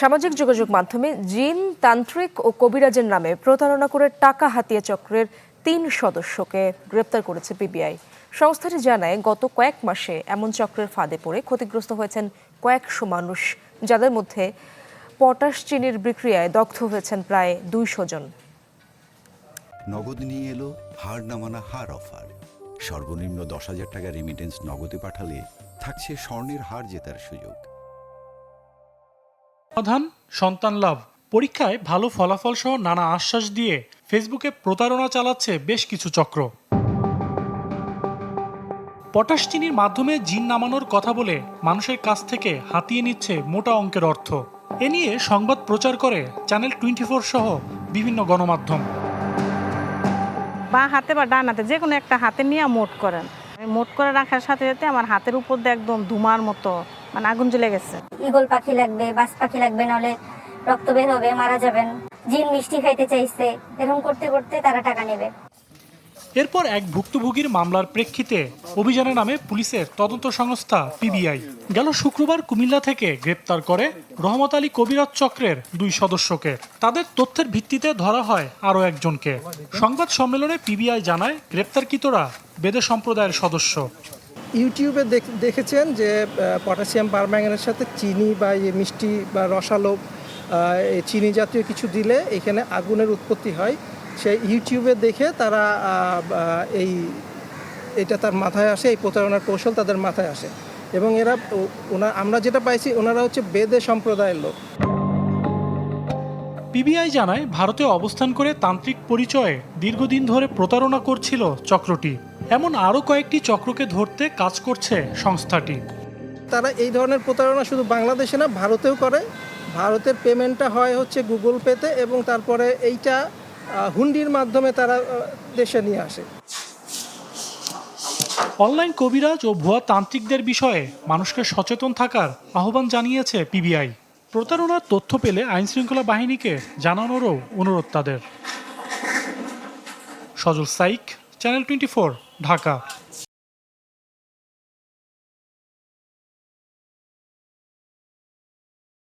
সামাজিক যোগাযোগ মাধ্যমে জিন, তান্ত্রিক ও কবিরাজের নামে প্রতারণা করে টাকা হাতিয়ে চক্রের ৩ সদস্যকে গ্রেপ্তার করেছে পিবিআই। সংস্থাটি জানায়, গত কয়েক মাসে এমন চক্রের ফাঁদে পড়ে ক্ষতিগ্রস্ত হয়েছেন কয়েকশো মানুষ, যাদের মধ্যে পটাশ চিনির বিক্রিয়ায় দগ্ধ হয়েছেন প্রায় ২০০ জন। নগদ নিয়ে এলো হার না মানা হার অফার। সর্বনিম্ন ১০,০০০ টাকা রেমিটেন্স নগদে পাঠালে থাকছে স্বর্ণের হার জেতার সুযোগ। সমাধান সন্তান লাভ। পরীক্ষায় ভালো ফলাফল সহ নানা আশ্বাস দিয়ে ফেসবুকে প্রতারণা চালাচ্ছে বেশ কিছু চক্র। পটাশ চিনির মাধ্যমে জিন নামানোর কথা বলে মানুষের কাছ থেকে হাতিয়ে নিচ্ছে মোটা অঙ্কের অর্থ। এ নিয়ে সংবাদ প্রচার করে চ্যানেল 24 সহ বিভিন্ন গণমাধ্যম। বা হাতে বা ডান হাতে যে কোনো একটা হাতে নিয়ে মোট করেন। মোট করে রাখার সাথে সাথে আমার হাতের উপর দিয়ে একদম ধুমার মতো আগুন জ্বলে গেছে। ঈগল পাখি লাগবে, বাজ পাখি লাগবে, নাহলে রক্ত বের হবে, মারা যাবেন। জিন মিষ্টি খাইতে চাইছে, এরকম করতে করতে তারা টাকা নেবে। এরপর এক ভুক্তভোগীর মামলার প্রেক্ষিতে অভিযানের নামে পুলিশের তদন্ত সংস্থা পিবিআই গেল শুক্রবার কুমিল্লা থেকে গ্রেপ্তার করে রহমত আলী কবিরাজ চক্রের ২ সদস্যকে। তাদের তথ্যের ভিত্তিতে ধরা হয় আরও একজনকে। সংবাদ সম্মেলনে পিবিআই জানায়, গ্রেপ্তারকৃতরা বেদে সম্প্রদায়ের সদস্য। ইউটিউবে দেখেছেন যে পটাশিয়াম পারম্যাঙ্গানেটের সাথে চিনি বা মিষ্টি বা রসালো চিনি জাতীয় কিছু দিলে এখানে আগুনের উৎপত্তি হয়। সেই ইউটিউবে দেখে তারা এটা তার মাথায় আসে, এই প্রতারণার কৌশল তাদের মাথায় আসে এবং আমরা যেটা পাইছি, ওনারা হচ্ছে বেদে সম্প্রদায়ের লোক। পিবিআই জানায়, ভারতে অবস্থান করে তান্ত্রিক পরিচয়ে দীর্ঘদিন ধরে প্রতারণা করছিল চক্রটি। এমন আরও কয়েকটি চক্রকে ধরতে কাজ করছে সংস্থাটি। তারা এই ধরনের প্রতারণা শুধু বাংলাদেশে না, ভারতেও করে। ভারতের পেমেন্টটা হয় হচ্ছে গুগল পেতে এবং তারপরে এইটা হুন্ডির মাধ্যমে তারা দেশে নিয়ে আসে। অনলাইন কবিরাজ ও ভুয়া তান্ত্রিকদের বিষয়ে মানুষকে সচেতন থাকার আহ্বান জানিয়েছে পিবিআই। প্রতারণার তথ্য পেলে আইনশৃঙ্খলা বাহিনীকে জানানোরও অনুরোধ তাদের। সজল সাইক, চ্যানেল 24, ঢাকা।